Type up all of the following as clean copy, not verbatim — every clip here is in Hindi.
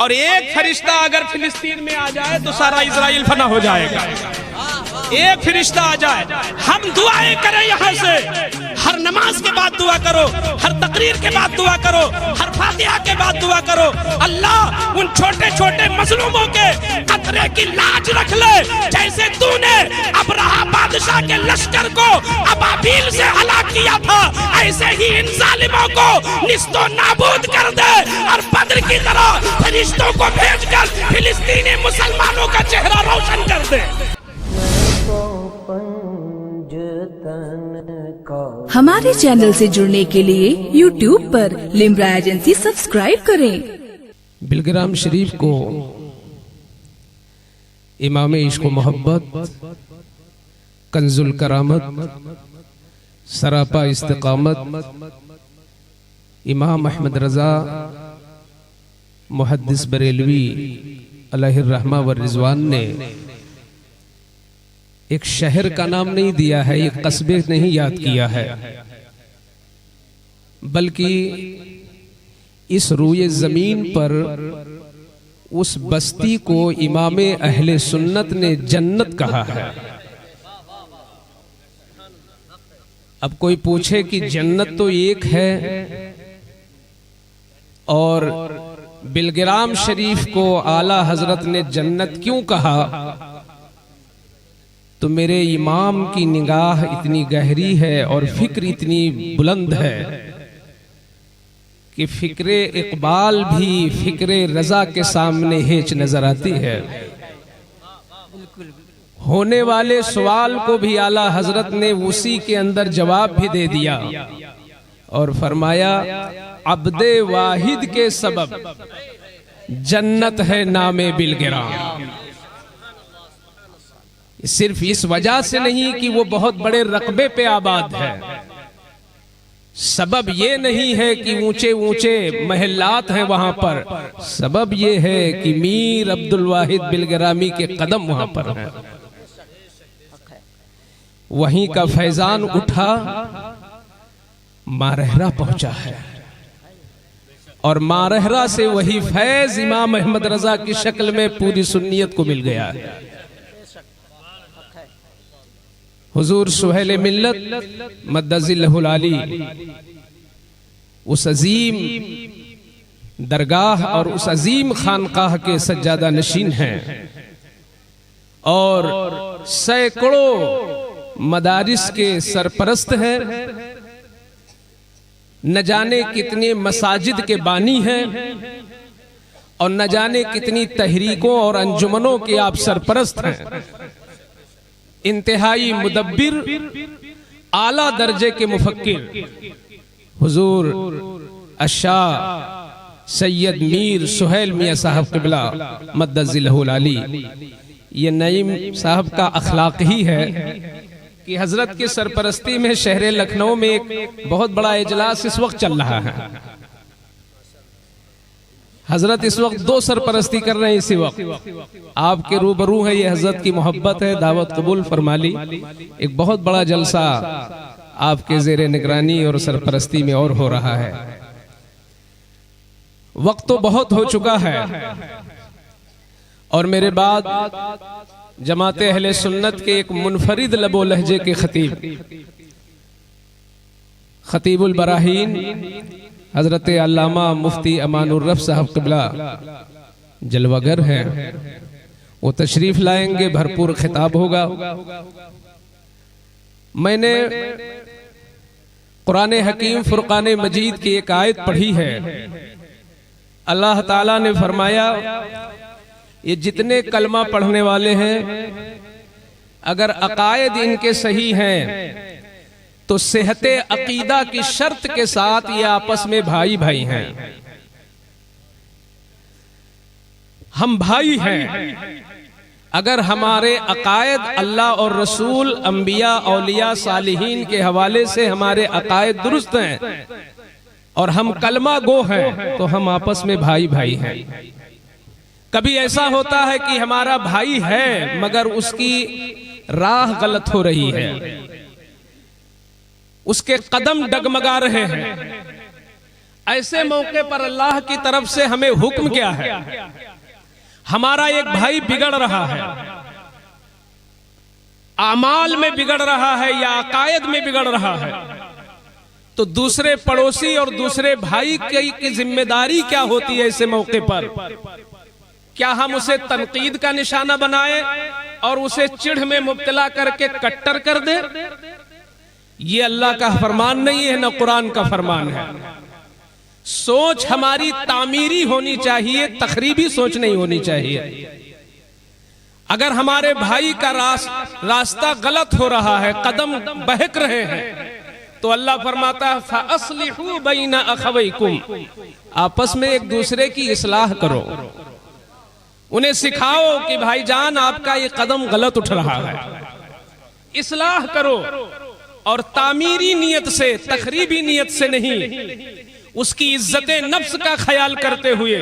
और एक फरिश्ता अगर फिलिस्तीन में आ जाए तो सारा इजराइल फना हो जाएगा। एक फरिश्ता आ जाए, हम दुआएं करें यहाँ से, हर नमाज के बाद दुआ करो, हर तकरीर के बाद दुआ करो, हर फातिहा के बाद दुआ करो, अल्लाह उन छोटे छोटे मजलूमों के कतरे की लाज रख ले, जैसे तूने अबरहा बादशाह के लश्कर को अबाबील से हलाक किया था, ऐसे ही इन जालिमों को निस्तो नाबूद कर दे और बद्र की तरह फरिश्तों को भेजकर फिलिस्तीनी मुसलमानों का चेहरा रोशन कर दे। हमारे चैनल से जुड़ने के लिए YouTube पर लिम्रा एजेंसी सब्सक्राइब करें। बिलग्राम शरीफ को इमाम इश्क मोहब्बत, कंजुल करामत, सरापा इस्तिकामत इमाम अहमद रजा मुहद्दिस बरेलवी अलैहिर रहमा व रिजवान ने एक शहर का नाम नहीं दिया है, एक कस्बे नहीं याद किया है, बल्कि इस रूए जमीन पर उस बस्ती को इमामे अहले सुन्नत ने जन्नत कहा है। अब कोई पूछे कि जन्नत तो एक है और बिलग्राम शरीफ को आला हजरत ने जन्नत क्यों कहा, तो मेरे इमाम की निगाह इतनी गहरी है और फिक्र इतनी बुलंद है कि फिक्रे इकबाल भी फिक्रे रजा के सामने हेच नजर आती है। होने वाले सवाल को भी आला हजरत ने उसी के अंदर जवाब भी दे दिया और फरमाया, अब्दे वाहिद के सबब जन्नत है नामे बिलग्राम। सिर्फ इस वजह से नहीं कि वो बहुत बड़े रकबे पे आबाद है, सबब ये नहीं है कि ऊंचे ऊंचे महलात हैं वहां पर, सबब ये है कि मीर अब्दुल वाहिद बिलग्रामी के कदम वहां पर हैं। वहीं का फैजान उठा, मारहरा पहुंचा है और मारहरा से वही फैज इमाम अहमद रजा की शक्ल में पूरी सुन्नियत को मिल गया है। हुजूर सुहेल मिल्लत मद्दजिल्लहुल आली उस अजीम दरगाह और उस अजीम खानकाह के सज्जादा नशीन हैं और सैकड़ों मदारिस के सरपरस्त हैं, न जाने कितने मसाजिद के बानी हैं और न जाने कितनी तहरीकों और अंजुमनों के आप सरपरस्त हैं। इंतहाई मुदब्बिर, आला दर्जे के मुफक्किर हुजूर अशाह सैयद मीर सुहेल मियां साहब क़िबला मद्दजिल्लहुल आली। ये नईम साहब का अखलाक ही है कि हजरत की सरपरस्ती में शहर लखनऊ में एक बहुत बड़ा इजलास इस वक्त चल रहा है। हजरत इस वक्त दो सरपरस्ती कर रहे हैं। इसी वक्त आपके रूबरू है, ये हजरत की मोहब्बत है, दावत कबूल फरमा ली। एक बहुत बड़ा जलसा आपके जेरे निगरानी और सरपरस्ती में और हो रहा है। वक्त तो बहुत हो चुका है और मेरे बाद जमाते अहले सुन्नत के एक मुनफरिद लबो लहजे के खतीबुल बराहीन हजरत अल्लामा मुफ्ती अमानुर रफ साहब क़िबला जलवागर हैं, वो तशरीफ लाएंगे, भरपूर खिताब होगा। मैंने कुरान हकीम फुरकान मजीद की एक आयत पढ़ी है। अल्लाह ताला ने फरमाया, ये जितने कलमा पढ़ने वाले हैं अगर अकायद इनके सही हैं तो सेहते अकीदा की शर्त के साथ ये आपस में भाई भाई हैं। हम भाई हैं अगर हमारे अकायद अल्लाह और रसूल, अंबिया, औलिया, सालिहीन के हवाले से हमारे अकायद दुरुस्त हैं और हम कलमा गो हैं तो हम आपस में भाई भाई हैं। कभी ऐसा होता है कि हमारा भाई है मगर उसकी राह गलत हो रही है, उसके कदम डगमगा रहे हैं, ऐसे मौके पर अल्लाह की तरफ से हमें हुक्म क्या है? हमारा एक भाई बिगड़ रहा है, आमाल में बिगड़ रहा है या अकायद में बिगड़ रहा है, तो दूसरे पड़ोसी और दूसरे भाई की जिम्मेदारी क्या होती है ऐसे मौके पर? क्या हम उसे तनकीद का निशाना बनाए और उसे चिढ़ में मुब्तला करके कट्टर कर दे? ये अल्लाह का फरमान नहीं है, न कुरान का फरमान है। सोच हमारी तामीरी होनी चाहिए, तखरीबी सोच नहीं होनी चाहिए। अगर हमारे भाई का रास्ता गलत हो रहा है, कदम बहक रहे हैं, तो अल्लाह फरमाता है फ़अस्लिहू बैना अखवैकुम, आपस में एक दूसरे की इस्लाह करो, उन्हें सिखाओ कि भाईजान आपका ये कदम गलत उठ रहा है, इस्लाह करो। और तामीरी नियत से, तखरीबी नियत से नहीं, उसकी इज्जत नफ्स का ख्याल करते हुए,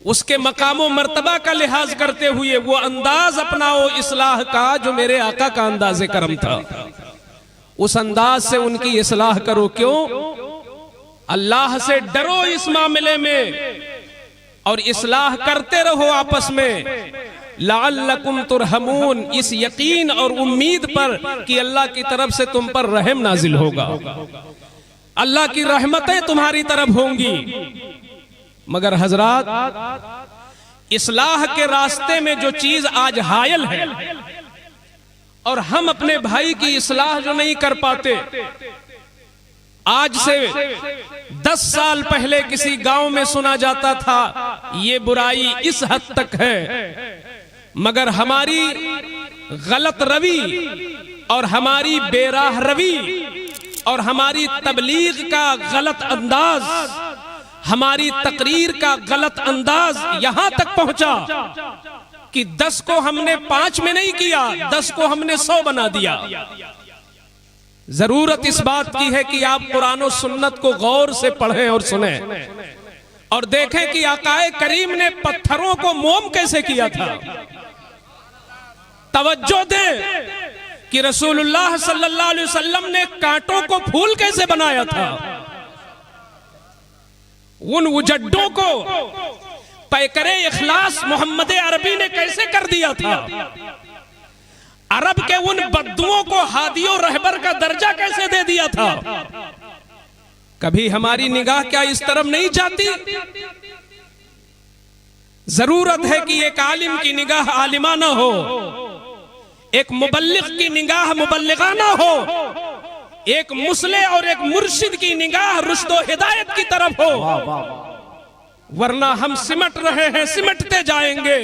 उसके मकाम व मर्तबा का लिहाज करते हुए वो अंदाज अपनाओ इस्लाह का जो मेरे आका का अंदाज़े करम था। उस अंदाज से उनकी इस्लाह करो। क्यों? अल्लाह से डरो इस मामले में और इस्लाह करते रहो आपस में, लअल्लकुम तुरहमून, इस यकीन और उम्मीद पर कि अल्लाह की तरफ से तुम पर रहम नाजिल होगा, अल्लाह की रहमतें तुम्हारी तरफ होंगी। मगर हजरात, इस्लाह के रास्ते में जो चीज आज हायल है और हम अपने भाई की इस्लाह जो नहीं कर पाते, आज से 10 साल पहले किसी गांव में सुना जाता था ये बुराई इस हद तक है, मगर हमारी गलत रवि और हमारी बेराह रवि और हमारी तबलीग का गलत अंदाज, हमारी तकरीर का गलत अंदाज यहां तक पहुंचा कि 10 को हमने 5 में नहीं किया, 10 को हमने 100 बना दिया। जरूरत इस बात की है कि आप कुरान और सुन्नत को गौर से पढ़ें और सुनें और देखें कि आकाए करीम ने पत्थरों को मोम कैसे किया था। तवज्जो दें कि रसूलुल्लाह सल्लल्लाहु अलैहि वसल्लम ने कांटों को फूल कैसे बनाया था, उन उजड्डों को पैकरे इखलास मोहम्मद अरबी ने कैसे कर दिया था, अरब के उन बद्दुओं को हादियों रहबर का दर्जा कैसे दे दिया था। कभी हमारी निगाह क्या इस तरफ नहीं जाती? जरूरत है कि एक आलिम की निगाह आलिमाना हो, एक मुबल्लिग की निगाह मुबल्लिगाना हो, एक मुस्ले और एक मुर्शिद की निगाह रुश्दो हिदायत की तरफ हो, वरना हम सिमट रहे हैं, सिमटते जाएंगे।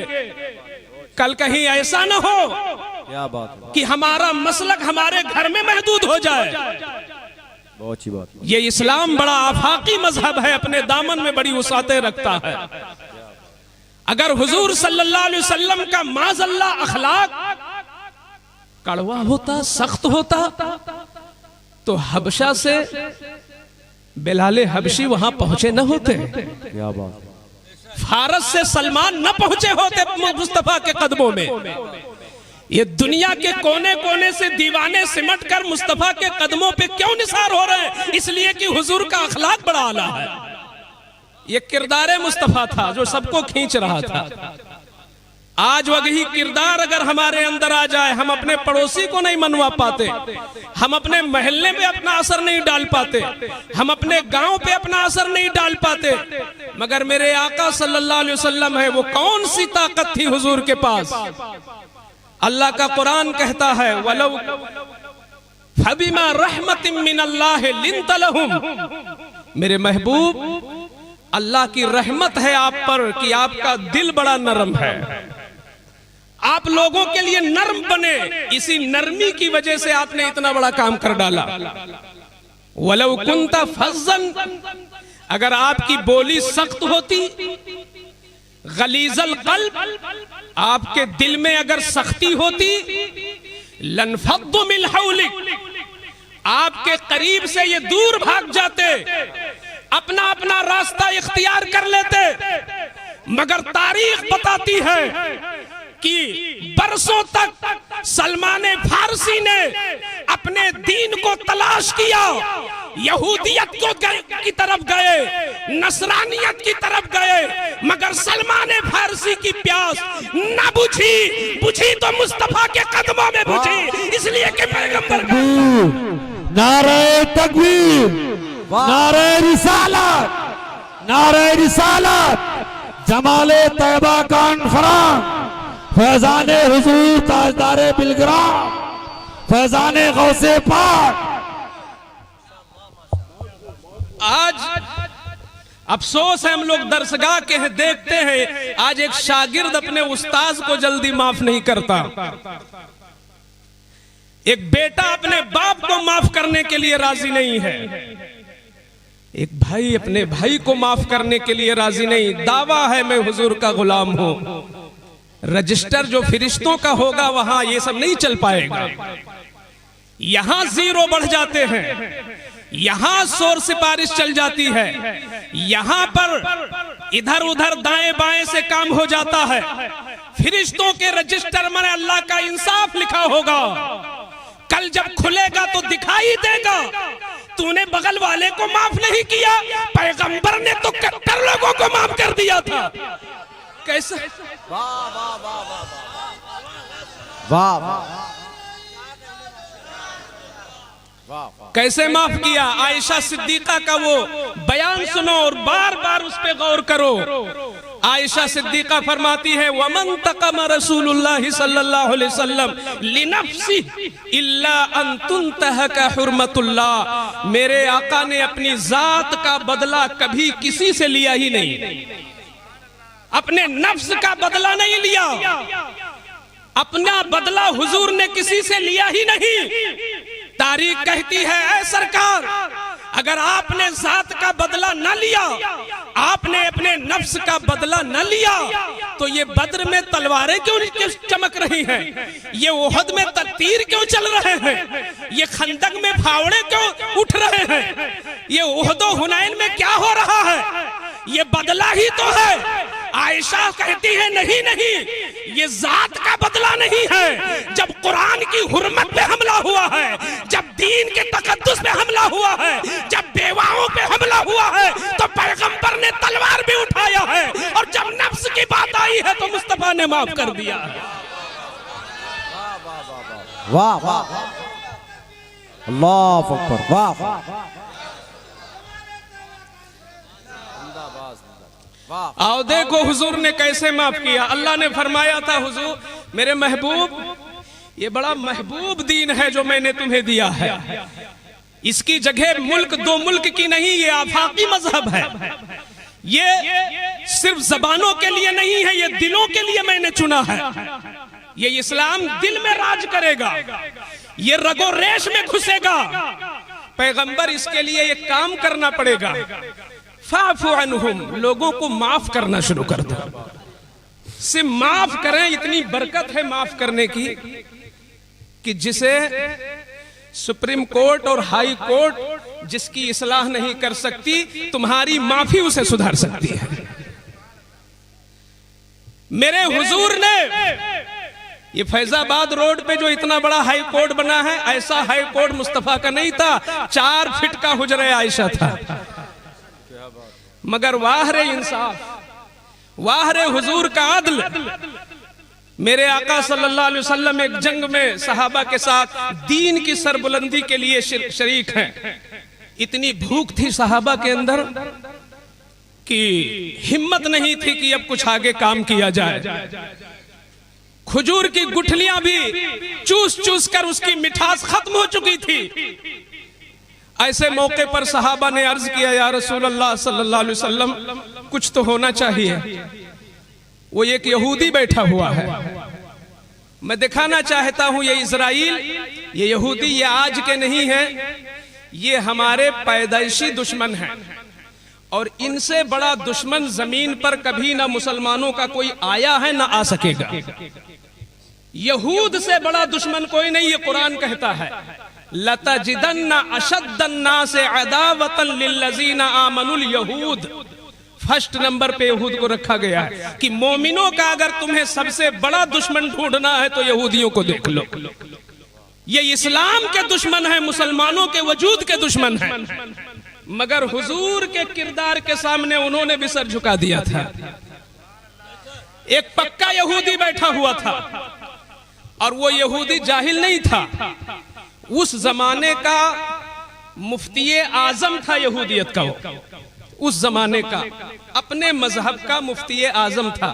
कल कहीं ऐसा न हो क्या बात कि हमारा मसलक हमारे घर में महदूद हो जाए। बहुत अच्छी बात। ये इस्लाम बड़ा आफाकी मजहब है, अपने दामन में बड़ी वसाते रखता है। अगर हुजूर सल्लल्लाहु अलैहि वसल्लम का माज़अल्लाह अखलाक कड़वा होता, सख्त होता, तो हबशा से बिलाल हबशी वहां पहुंचे न होते, क्या बात। फारस से सलमान न पहुंचे होते मुस्तफा के कदमों में। ये दुनिया के कोने कोने से दीवाने सिमट कर मुस्तफा के कदमों पे क्यों निसार हो रहे हैं? इसलिए कि हुजूर का अखलाक बड़ा आला है। ये किरदार मुस्तफा था जो सबको खींच रहा था। आज वही किरदार अगर हमारे अंदर आ जाए, हम अपने पड़ोसी को नहीं मनवा पाते, हम अपने मोहल्ले में अपना असर नहीं डाल पाते, हम अपने गांव पे अपना असर नहीं डाल पाते, मगर मेरे आका सल्लल्लाहु अलैहि वसल्लम है, वो कौन सी ताकत थी हुजूर के पास? अल्लाह का कुरान कहता है वलौ फबिमा रहमतिन मिनल्लाहि लिंत लहुम, मेरे महबूब अल्लाह की रहमत है आप पर कि आपका दिल बड़ा नरम है, आप लोगों के लिए नर्म बने, इसी नरमी की वजह से आपने इतना बड़ा काम कर डाला। वलौ कुंता फज़्ज़न, अगर आपकी बोली सख्त होती, गलीज़ल क़ल्ब, आपके दिल में अगर सख्ती होती, लनफ़द्दु मिन हौलिक, आपके करीब से ये दूर भाग जाते, अपना अपना रास्ता इख्तियार कर लेते। मगर तारीख बताती है कि बरसों तक सलमान फारसी ने अपने दीन को तलाश किया यहूदियत की तरफ गए, नसरानियत की तरफ गए, मगर सलमान फारसी की प्यास न बुझी तो मुस्तफा के कदमों में बुझी, इसलिए कि पैगंबर नारे तकबीर, नारे रिसालत, नारे रिसालत, जमाले तैयबा कॉन्फ्रेंस, फैजाने हुजूर ताजदारे बिलग्राम, फैजाने गौसे पाक। आज अफसोस है, हम लोग दरसगाह के हैं, देखते हैं आज एक शागिर्द अपने उस्ताद को जल्दी माफ नहीं करता, एक बेटा अपने बाप को माफ करने के लिए राजी नहीं है, एक भाई अपने भाई को माफ करने के लिए राजी नहीं। दावा है मैं हुजूर का गुलाम हूं, रजिस्टर जो फिरिश्तों का होगा वहां ये सब नहीं चल पाएगा। यहां जीरो बढ़ जाते हैं, यहां शोर सिफारिश चल जाती है, यहां पर इधर उधर दाएं बाएं से काम हो जाता है। फिरिश्तों के रजिस्टर में अल्लाह का इंसाफ लिखा होगा, कल जब खुलेगा तो दिखाई देगा। तूने बगल वाले को माफ नहीं किया, पैगंबर ने तो 71 लोगों को माफ कर दिया था। कैसे? कैसे माफ किया? आयशा सिद्दीका का वो बयान सुनो और बार बार उस पे गौर करो। आयशा सिद्दीका फरमाती है, वमन तकम रसूलुल्लाह सल्लल्लाहु अलैहि वसल्लम लिनफ्सी इल्ला अन तुंतहका हुर्मतुल्लाह। मेरे आका ने अपनी जात का बदला कभी किसी से लिया ही नहीं, अपने नफ्स का बदला नहीं लिया, अपना बदला हुजूर ने किसी से लिया ही नहीं। तारीख कहती है, ऐ सरकार, अगर आपने जात का बदला न लिया, आपने अपने नफ्स का बदला न लिया, तो ये बद्र में तलवारें क्यों चमक रही हैं? ये ओहद में तीर क्यों चल रहे हैं? ये खंदक में फावड़े क्यों उठ रहे हैं? ये ओहदो हुनैन में क्या हो रहा है? ये बदला ही तो है। आयशा कहती है, नहीं नहीं, ये जात का बदला नहीं है। जब कुरान की हुर्मत पे हमला हुआ है, जब दीन के तकद्दुस पे हमला हुआ है, जब बेवाओं पे हमला हुआ है, तो पैगंबर ने तलवार भी उठाया है, और जब नफ्स की बात आई है तो मुस्तफा ने माफ कर दिया है। वाह वाह, अल्लाह अकबर, वाह। आओ देखो हुजूर ने कैसे माफ किया। अल्लाह ने फरमाया था, हुजूर मेरे महबूब, ये बड़ा महबूब दीन है जो मैंने तुम्हें दिया है। इसकी जगह मुल्क दो मुल्क की नहीं, ये आफाकी मजहब है। ये सिर्फ जबानों के लिए नहीं है, ये दिलों के लिए मैंने चुना है। ये इस्लाम दिल में राज करेगा, ये रगो रेश में घुसेगा। पैगंबर इसके लिए एक काम करना पड़ेगा, फाफु अन्हुम, लोगों को माफ करना शुरू कर दो। सिर्फ माफ करें, इतनी बरकत है माफ करने की कि जिसे सुप्रीम कोर्ट और हाई कोर्ट जिसकी इस्लाह नहीं कर सकती, तुम्हारी माफी उसे सुधार सकती है। मेरे हुजूर ने ये फैजाबाद रोड पे जो इतना बड़ा हाई कोर्ट बना है, ऐसा हाई कोर्ट मुस्तफा का नहीं था, 4 फीट का हुजरे आयशा था। मगर वाह रे इंसाफ, वाह रे हुजूर का अदल। मेरे आका सल्लल्लाहु अलैहि वसल्लम एक जंग में सहाबा के साथ दीन की सरबुलंदी के लिए शरीक हैं। इतनी भूख थी सहाबा के अंदर कि हिम्मत नहीं थी कि अब कुछ आगे काम किया जाए। खजूर की गुठलियां भी चूस चूस कर उसकी मिठास खत्म हो चुकी थी। ऐसे मौके पर सहाबा ने अर्ज किया, या रसूल अल्लाह सल्लल्लाहु अलैहि वसल्लम, कुछ तो होना चाहिए। वो एक यहूदी बैठा हुआ है, मैं दिखाना चाहता हूं ये इजराइल, ये यहूदी, ये आज के नहीं है, ये हमारे पैदाइशी दुश्मन हैं। और इनसे बड़ा दुश्मन जमीन पर कभी ना मुसलमानों का कोई आया है ना आ सकेगा। यहूद से बड़ा दुश्मन कोई नहीं, ये कुरान कहता है, लतजिदन्ना अशद्दन्नास अदावतन लिल्लज़ीना आमनुल यहूद। फर्स्ट नंबर पे यहूद को रखा गया है कि मोमिनों का अगर तुम्हें सबसे बड़ा दुश्मन ढूंढना है तो यहूदियों को देख लो। ये इस्लाम के दुश्मन है, मुसलमानों के वजूद के दुश्मन है, मगर हुजूर के किरदार के सामने उन्होंने भी सर झुका दिया था। एक पक्का यहूदी बैठा हुआ था और वो यहूदी जाहिल नहीं था, उस जमाने का मुफ्ती आजम था यहूदियत का, उस जमाने का अपने मजहब का मुफ्ती आजम था।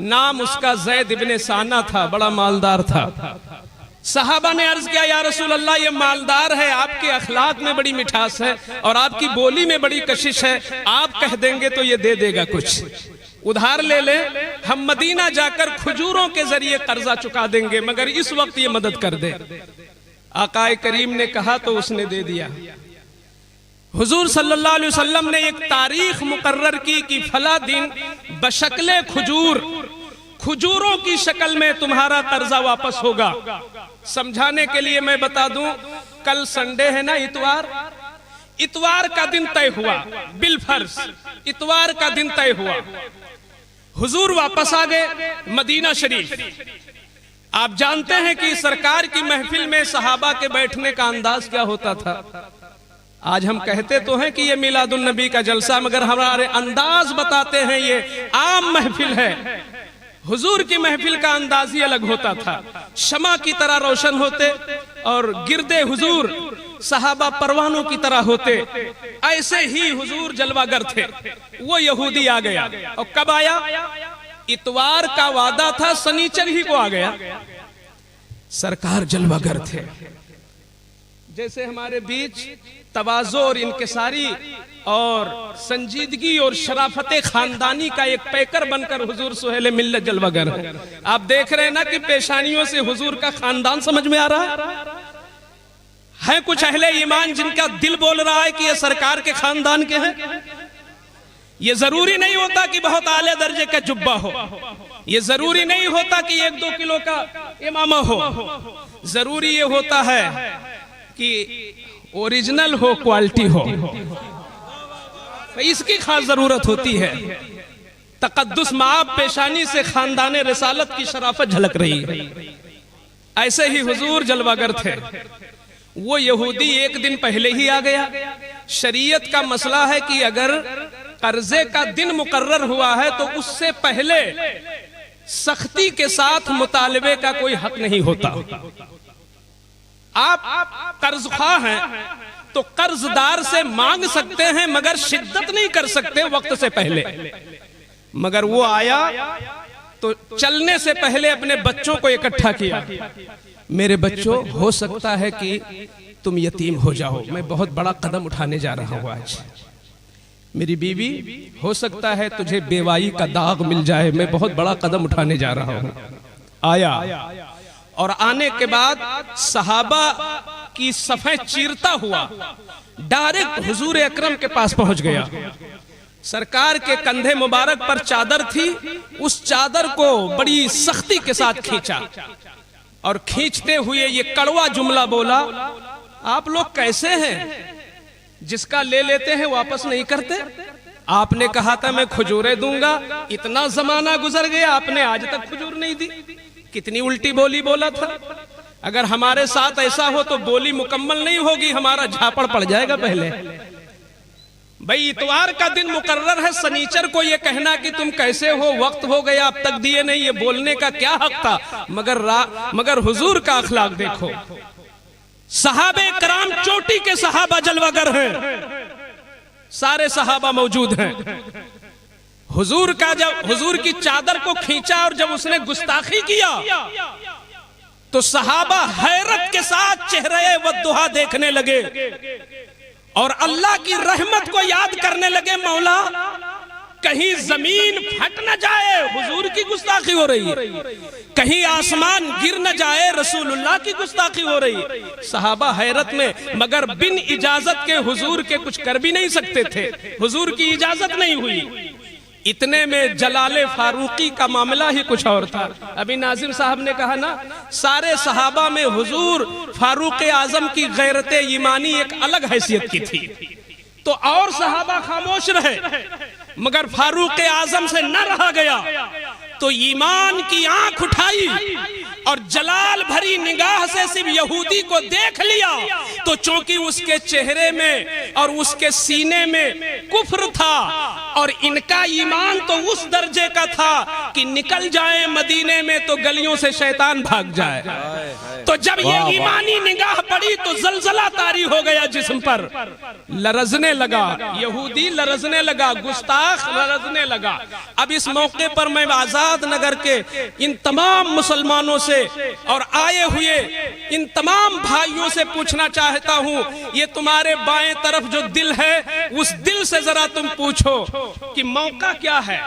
नाम उसका ज़ैद इब्ने साना था, बड़ा मालदार था। सहाबा ने अर्ज किया, या रसूल अल्लाह, ये मालदार है, आपके अखलाक में बड़ी मिठास है और आपकी बोली में बड़ी कशिश है, आप कह देंगे तो ये दे देगा, कुछ उधार ले ले, हम मदीना जाकर खजूरों के जरिए कर्जा चुका देंगे, मगर इस वक्त ये मदद कर दे। आकाए करीम ने कहा तो उसने दे दिया। हुजूर सल्लल्लाहु अलैहि वसल्लम ने एक तारीख मुकर्रर की कि फला दिन बशक्ले खजूर, खजूरों की शक्ल में तुम्हारा कर्जा वापस होगा। समझाने के लिए मैं बता दूं, कल संडे है ना, इतवार का दिन तय हुआ, बिलफर्ज इतवार का दिन तय हुआ। हुजूर वापस आ गए मदीना शरीफ। आप जानते हैं कि सरकार की महफिल में सहाबा के बैठने का अंदाज क्या होता था। आज हम कहते तो हैं कि ये मिलादुन नबी का जलसा, मगर हमारे अंदाज बताते हैं ये आम महफिल है। हुजूर की महफिल का अंदाज ही अलग होता था, शमा की तरह रोशन होते और गिरदे हुजूर सहाबा परवानों की तरह होते। ऐसे ही हुजूर जलवागर थे। वो यहूदी आ गया, और कब आया? इतवार का वादा था, शनिचर ही को आ गया। सरकार जलवागर थे। जैसे हमारे बीच तवाज़ो और इनकिसारी और संजीदगी और शराफते खानदानी का एक पैकर बनकर हुजूर सुहेल मिल्लत जलवागर है। आप देख रहे हैं ना कि पेशानियों से हुजूर का खानदान समझ में आ रहा है। कुछ अहले ईमान जिनका दिल बोल रहा है कि ये सरकार के खानदान के हैं। ये जरूरी नहीं होता कि बहुत आले दर्जे का जुब्बा हो, ये जरूरी नहीं होता कि 1-2 किलो का इमामा हो, जरूरी ये होता है कि ओरिजिनल हो, क्वालिटी हो। इसकी खास जरूरत होती है। तकद्दुस माब पेशानी से खानदान रिसालत की शराफत झलक रही है। ऐसे ही हुजूर जलवागर थे। वो यहूदी एक दिन पहले ही आ गया। शरीयत का मसला है कि अगर कर्जे का दिन मुकर्रर हुआ है तो उससे पहले सख्ती के साथ मुतालबे का कोई हक नहीं होता। आप कर्जख्वाह हैं तो कर्जदार से मांग सकते हैं, मगर शिद्दत नहीं कर सकते वक्त से पहले। मगर वो आया तो चलने से पहले अपने बच्चों को इकट्ठा किया। मेरे बच्चों, हो सकता है कि तुम यतीम हो जाओ, मैं बहुत बड़ा कदम उठाने जा रहा हूं आज। मेरी बीवी, हो सकता है तुझे बेवाई का दाग मिल जाए, मैं बहुत बड़ा कदम उठाने जा रहा हूं। आया और आने के बाद सहाबा की सफ़े चीरता हुआ डायरेक्ट हुजूर अकरम के पास पहुंच गया। सरकार के कंधे मुबारक पर चादर थी, उस चादर को बड़ी सख्ती के साथ खींचा और खींचते हुए ये कड़वा जुमला बोला, आप लोग कैसे हैं, जिसका ले लेते हैं वापस नहीं करते। आपने कहा था मैं खजूरें दूंगा, इतना जमाना गुजर गया, आपने आज तक खजूर नहीं दी। कितनी उल्टी बोली बोला था। अगर हमारे साथ ऐसा हो तो बोली मुकम्मल नहीं होगी, हमारा झापड़ पड़ जाएगा पहले। भाई इतवार का दिन मुकर्रर है, शनिचर को ये कहना कि तुम कैसे हो, वक्त हो गया अब तक दिए नहीं, ये बोलने का क्या हक था। मगर हुजूर का अखलाक देखो। सहाबे कराम चोटी के सहाबा जलवागर हैं, सारे सहाबा मौजूद हैं। हुजूर का जब हुजूर की चादर को खींचा और जब उसने गुस्ताखी किया तो सहाबा हैरत के साथ चेहरे वद्दुहा देखने लगे और अल्लाह की रहमत को याद करने लगे। मौला, कहीं जमीन फट न जाए, हुजूर की गुस्ताखी हो रही है, कहीं आसमान गिर न जाए, रसूलुल्लाह की गुस्ताखी हो रही है। सहाबा हैरत में, मगर बिन इजाजत के हुजूर के कुछ कर भी नहीं सकते थे, हुजूर की इजाजत नहीं हुई। इतने में जलाले फारूकी का मामला ही कुछ और था। अभी नाजिम साहब ने कहा ना, सारे सहाबा में हुजूर फारूक आजम की गैरत ईमानी एक अलग हैसियत की थी, तो और सहाबा खामोश रहे, मगर फारूक आजम से न रहा गया तो ईमान की आंख उठाई और जलाल भरी निगाह से सिर्फ यहूदी को देख लिया तो चूंकि उसके चेहरे में और उसके सीने में कुफ्र था और इनका ईमान तो उस दर्जे का था कि निकल जाए मदीने में तो गलियों से शैतान भाग जाए। तो जब ये ईमानी निगाह पड़ी तो जलजला तारी हो गया जिस्म पर, लरजने लगा यहूदी, लरजने लगा गुस्ताख, लरजने लगा। अब इस मौके पर मैं आजाद नगर के इन तमाम मुसलमानों से और आए हुए इन तमाम भाइयों से पूछना चाहता हूं, ये तुम्हारे बाएं तरफ जो दिल है उस दिल से जरा तुम पूछो कि मौका क्या है।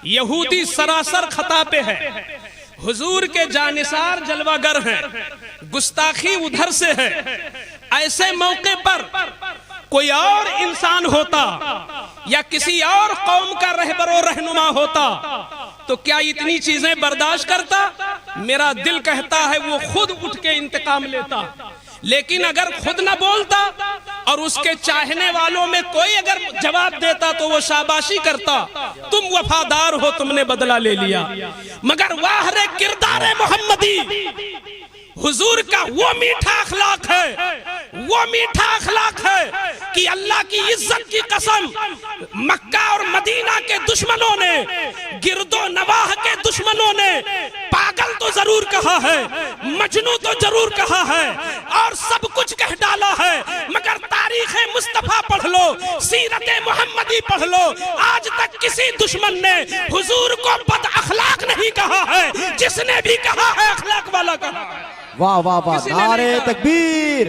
यहूदी सरासर खता पे है, हुजूर के जानिसार जलवागर हैं, गुस्ताखी उधर से है। ऐसे मौके पर कोई और इंसान होता या किसी और कौम का रहबर और रहनुमा होता तो क्या इतनी चीजें बर्दाश्त करता? मेरा दिल कहता है वो खुद उठ के इंतकाम लेता। लेकिन अगर खुद न बोलता और उसके चाहने वालों में कोई अगर जवाब देता तो वो शाबाशी करता, तुम वफादार हो, तुमने बदला ले लिया। मगर वाह रे किरदार मोहम्मदी, हुजूर का वो मीठा अखलाक है, वो मीठा अखलाक है कि अल्लाह की इज्जत की कसम मक्का और मदीना के दुश्मनों ने, गिरदो नवाह के दुश्मनों ने पागल तो जरूर कहा है, मजनू तो जरूर कहा है और सब कुछ कह डाला है, मगर तारीख मुस्तफा पढ़ लो, सीरत मोहम्मदी पढ़ लो, आज तक किसी दुश्मन ने हुजूर को बद अखलाक नहीं कहा है। जिसने भी कहा है अखलाक वाला कहा है। वाह वाह वाह, नारे तकबीर,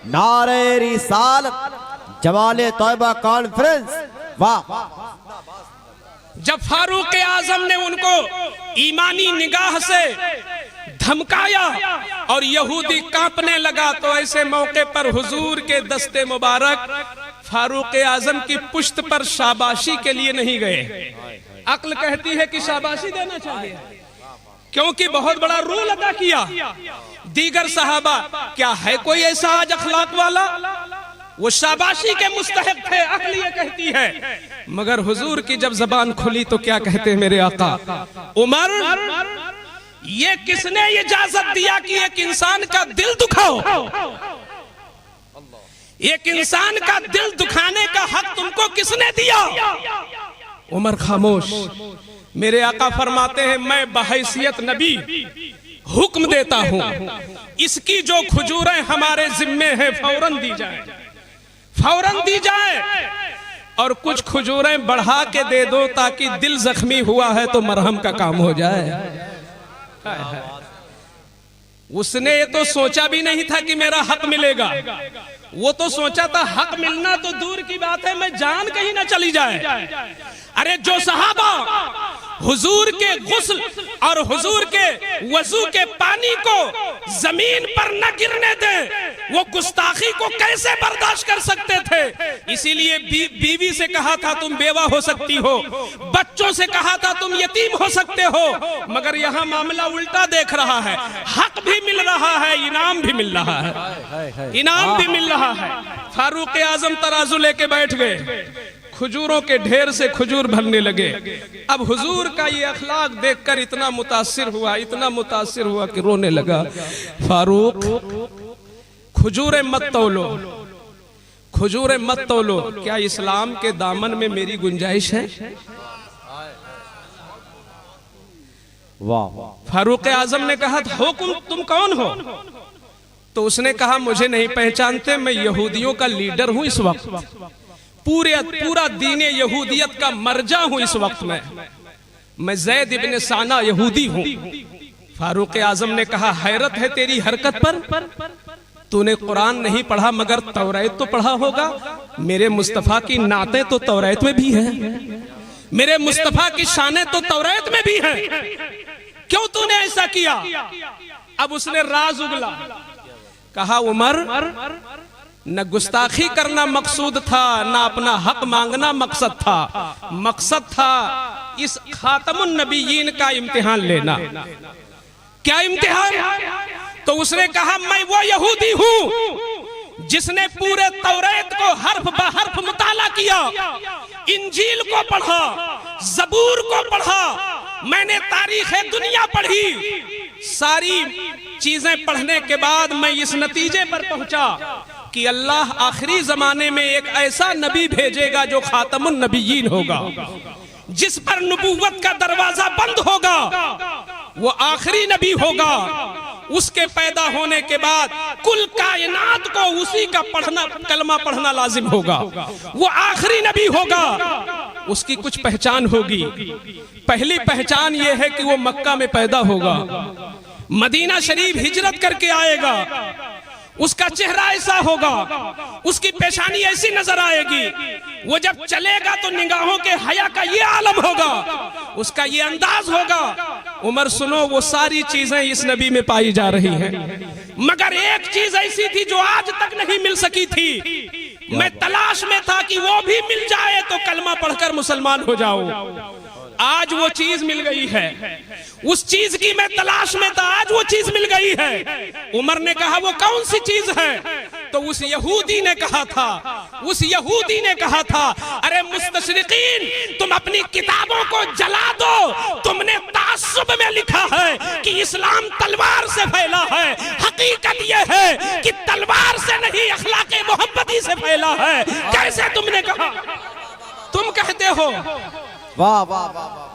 नारे रिसालत, जमाले तौबा कॉन्फ्रेंस, वाह। जब फारूक आजम ने उनको ईमानी निगाह से धमकाया और यहूदी कांपने लगा तो ऐसे मौके पर हुजूर के दस्ते मुबारक फारूक आजम की पुश्त पर शाबाशी के लिए नहीं गए। अक्ल कहती है कि शाबाशी देना चाहिए क्योंकि बहुत बड़ा रोल अदा किया। दीगर सहाबा क्या है कोई ऐसा आज अखलाक वाला? वो शाबाशी के मुस्तहिक थे, अक्ल ये कहती है। मगर हुजूर की जब जबान खुली तो क्या कहते मेरे आका, उमर ये किसने इजाजत दिया कि एक इंसान का दिल दुखाओ? एक इंसान का दिल दुखाने का हक तुमको किसने दिया? उमर खामोश। मेरे आका फरमाते हैं मैं बहैसियत नबी हुक्म देता हूं, इसकी जो खुजूरें हमारे जिम्मे हैं फौरन दी जाए, फौरन दी जाए और कुछ खुजूरें बढ़ा के दे दो ताकि दिल जख्मी हुआ है तो मरहम का काम हो जाए। उसने ये तो सोचा भी नहीं था कि मेरा हक मिलेगा, वो तो सोचा था हक मिलना तो दूर की बात है, मैं जान कहीं ना चली जाए। अरे जो सहाबा हुजूर के गुस्ल और हुजूर के वजू के पानी को जमीन पर न गिरने दे, वो गुस्ताखी को कैसे बर्दाश्त कर सकते थे? इसीलिए बीवी से कहा था तुम बेवा हो सकती हो, बच्चों से कहा था तुम यतीम हो सकते हो। मगर यहाँ मामला उल्टा देख रहा है, हक भी मिल रहा है, इनाम भी मिल रहा है, इनाम भी मिल रहा है। फारूक आजम तराजू लेके बैठ गए, खुजूरों के ढेर से खुजूर भरने लगे। अब हुजूर का ये अखलाक देखकर इतना मुतासिर हुआ, इतना मुतासिर हुआ कि रोने लगा। फारूक खुजूरें मत तौलो, खुजूरें मत तौलो, क्या इस्लाम के दामन में मेरी गुंजाइश है? वाह। फारूक आजम ने कहा हुकुम तुम कौन हो? तो उसने कहा मुझे नहीं पहचानते, मैं यहूदियों का लीडर हूं इस वक्त, पूरा दीने यहूदियत का मर्जा हूं इस वक्त में, मैं ज़ैद इब्न साना यहूदी हूं। फारूक आजम ने कहा हैरत है तेरी हरकत पर, तूने कुरान नहीं पढ़ा मगर तौरात तो पढ़ा होगा। मेरे मुस्तफा की नातें तो तौरात में भी हैं, मेरे मुस्तफा की शानें तो तौरात में भी हैं, क्यों तूने ऐसा किया? अब उसने राज उगला, कहा उमर न गुस्ताखी करना मकसूद था, न अपना हक मांगना मकसद था, मकसद था इस खातमुन नबीयीन का इम्तिहान लेना। क्या इम्तिहान? तो उसने कहा मैं वो यहूदी हूं जिसने पूरे तौरात को हर्फ ब हर्फ मुताला किया, इंजील को पढ़ा, जबूर को पढ़ा, मैंने तारीख दुनिया पढ़ी, सारी चीजें पढ़ने के बाद मैं इस नतीजे पर पहुंचा कि अल्लाह आखिरी जमाने में एक ऐसा नबी भेजेगा जो खातमुन नबीयीन होगा, जिस पर नबूवत का दरवाजा बंद होगा, वो आखिरी नबी होगा। उसके पैदा होने के बाद कुल कायनात को उसी का पढ़ना, कलमा पढ़ना लाजिम होगा। वो आखिरी नबी होगा। उसकी कुछ पहचान होगी। पहली पहचान ये है कि वो मक्का में पैदा होगा, मदीना शरीफ हिजरत करके आएगा, उसका चेहरा ऐसा होगा, उसकी पेशानी ऐसी नजर आएगी, वो जब चलेगा तो निगाहों के हया का ये आलम होगा, उसका ये अंदाज होगा। उमर सुनो, वो सारी चीजें इस नबी में पाई जा रही हैं, मगर एक चीज ऐसी थी जो आज तक नहीं मिल सकी थी। मैं तलाश में था कि वो भी मिल जाए तो कलमा पढ़कर मुसलमान हो जाओ। आज वो चीज मिल गई है। उस चीज की मैं तलाश में था, आज वो चीज मिल गई है। उमर ने कहा वो कौन सी चीज है? तो उस यहूदी ने कहा था, अरे मुस्तशरिकीन, तुम अपनी किताबों को जला दो। तुमने तासुब में लिखा है कि इस्लाम तलवार से फैला है। हकीकत यह है कि तलवार से नहीं, अखलाके मोहब्बती से फैला है। कैसे तुमने कहा? तुम कहते हो। वाह वाह वाह वाह,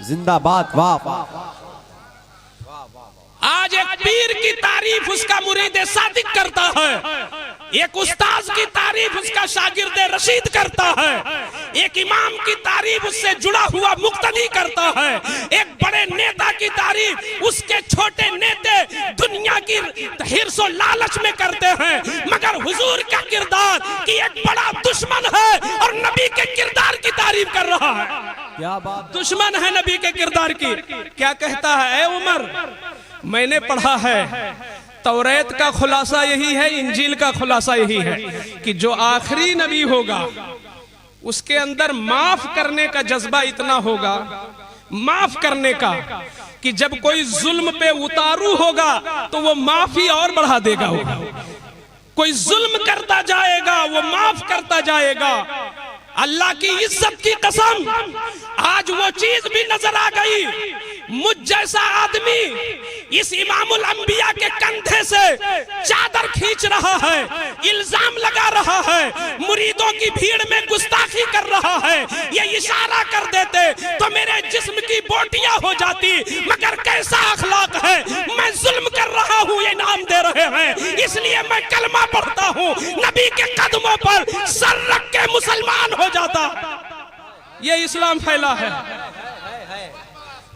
जिंदाबाद, वाह वाह। आज एक पीर की तारीफ उसका मुरीद सादिक करता है, एक उस्ताद की तारीफ उसका शागिर्द रशीद करता है, एक इमाम की तारीफ उससे जुड़ा हुआ मुक्तदी करता है, एक बड़े नेता की तारीफ उसके छोटे नेता दुनिया की हिर्स और लालच में करते हैं। मगर हुजूर का किरदार कि एक बड़ा दुश्मन है और नबी के किरदार की तारीफ कर रहा है। क्या बात, दुश्मन है नबी के किरदार की। क्या कहता है? ए उमर, मैंने पढ़ा है, तौरेत का खुलासा यही है, इंजील का खुलासा यही है कि जो आखिरी नबी होगा उसके अंदर माफ करने का जज्बा इतना होगा, माफ करने का, कि जब कोई जुल्म पे उतारू होगा तो वो माफी और बढ़ा देगा। कोई जुल्म करता जाएगा वो माफ करता जाएगा। अल्लाह की इज्जत की कसम, आज वो चीज भी नजर आ गई। मुझ जैसा आदमी इस इमामुल अंबिया के कंधे से चादर खींच रहा है, इल्जाम लगा रहा है, मुरीदों की भीड़ में गुस्ताखी कर रहा है, ये इशारा कर देते तो मेरे जिस्म की बोटियां हो जाती। मगर कैसा अखलाक है, मैं जुल्म कर रहा हूँ, ये नाम दे रहे हैं, इसलिए मैं कलमा पढ़ता हूँ, नबी के कदमों पर सर रख के मुसलमान हो जाता। ये इस्लाम फैला है।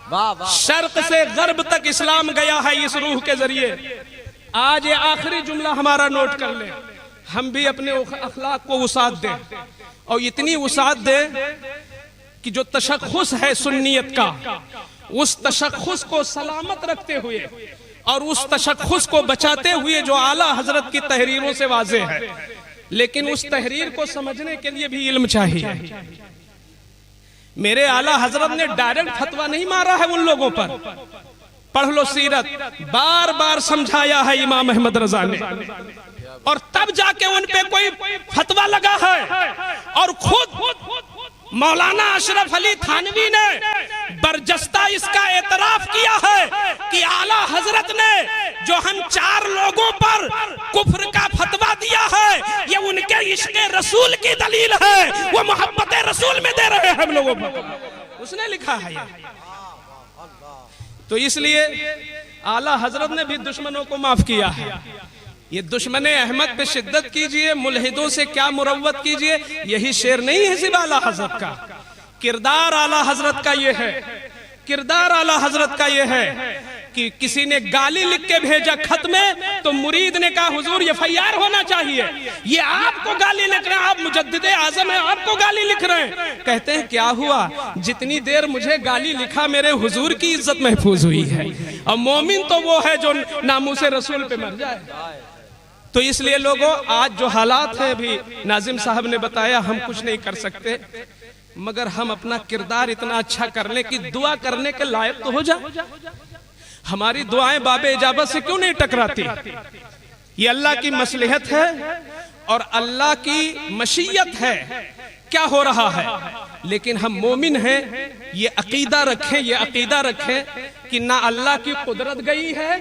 वाह वाह। शर्क से गर्ब तक इस्लाम गया है इस रूह के जरिए। आज ये आखिरी जुमला हमारा नोट कर ले, हम भी अपने अखलाक को वसात दें, और इतनी वसात दें कि जो तशख्खुस है सुन्नियत का, उस तशख्खुस को सलामत रखते हुए और उस तशख्खुस को बचाते हुए जो आला हजरत की तहरीरों से वाज़े है, लेकिन उस तहरीर को समझने के लिए भी इल्म चाहिए। मेरे आला हजरत ने डायरेक्ट फतवा नहीं मारा है उन लोगों पर। पढ़ लो सीरत, बार बार समझाया है इमाम अहमद रजा ने, और तब जाके उन पे कोई फतवा लगा है। और खुद मौलाना अशरफ अली थानवी ने बरजस्ता इसका एतराफ किया है कि आला हजरत ने जो हम 4 लोगों पर कुफ्र का फतवा दिया है, ये उनके इश्क़ रसूल की दलील है, वो मोहब्बत रसूल में दे रहे हैं हम लोगों पर। उसने लिखा है ये। तो इसलिए आला हजरत ने भी दुश्मनों को माफ किया है। ये दुश्मने अहमद पे शिद्दत कीजिए, मुल्हिदों से क्या मुरव्वत कीजिए, यही शेर नहीं है सिर्फ आला हजरत का। किरदार आला हजरत का ये है, किरदार आला हजरत का ये है कि किसी ने गाली लिख के भेजा खत में, तो मुरीद ने कहा हुजूर एफआईआर होना चाहिए, ये आपको गाली लिख रहे हैं, आप मुजद्दिदे आजम हैं, आपको गाली लिख रहे हैं। कहते हैं क्या हुआ, जितनी देर मुझे गाली लिखा मेरे हुजूर की इज्जत महफूज हुई है, और मोमिन तो वो है जो नामूसे रसूल पे मर जाए। तो इसलिए लोगों, आज जो हालात है, अभी नाजिम साहब ने बताया, हम कुछ नहीं कर सकते, मगर हम अपना किरदार इतना अच्छा कर ले कि दुआ करने के लायक तो हो जाए। हमारी दुआएं बाबे इजाबत से क्यों नहीं टकराती? ये अल्लाह की मसलहत है और अल्लाह की मशीयत है। क्या हो रहा है? लेकिन हम मोमिन हैं, ये अकीदा रखें कि ना अल्लाह की कुदरत गई है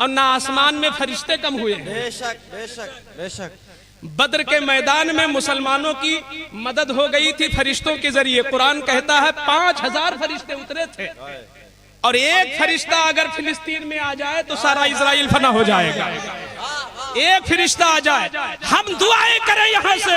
और ना आसमान में फरिश्ते कम हुए हैं। बेशक बेशक बेशक। बद्र के मैदान में मुसलमानों की मदद हो गई थी फरिश्तों के जरिए। कुरान कहता है 5000 फरिश्ते उतरे थे, और एक फरिश्ता अगर फिलिस्तीन में आ जाए तो सारा इजराइल फना हो जाएगा। एक फरिश्ता आ जाए, हम दुआएं करें यहाँ से,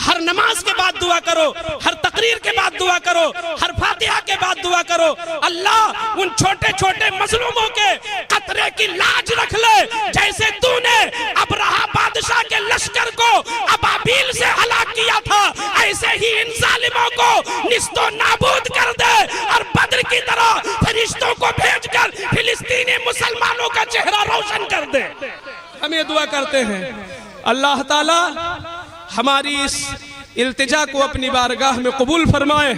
हर नमाज के बाद दुआ करो, हर तकरीर के बाद दुआ करो, हर फातिहा के बाद दुआ करो, अल्लाह उन छोटे छोटे मजलूमों के कतरे की लाज रख ले, जैसे तूने अबरहा बादशाह के लश्कर को अबाबील से हलाक किया था, ऐसे ही इन जालिमों को निस्तो नाबूद कर दे, और बद्र की तरह फरिश्तों को भेजकर फिलिस्तीनी मुसलमानों का चेहरा रोशन कर दे। हम ये दुआ करते हैं, अल्लाह ताला हमारी इस इल्तिजा को अपनी बारगाह में कबूल फरमाए,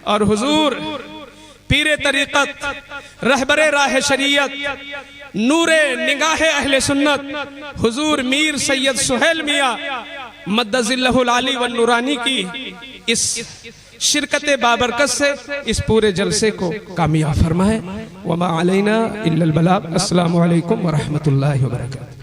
और हुजूर पीरे तरीक़त, रहबरे राह शरीयत, नूरे निगाहे अहले सुन्नत हुजूर मीर सैयद सुहेल मियां मद्दजिल्लहुल आली व नूरानी की इस शिरकत बाबरकत से इस पूरे जलसे को कामयाब फरमाए। वमा अलैना इल्लल बलाग। अस्सलामु अलैकुम व रहमतुल्लाहि व बरकातहू।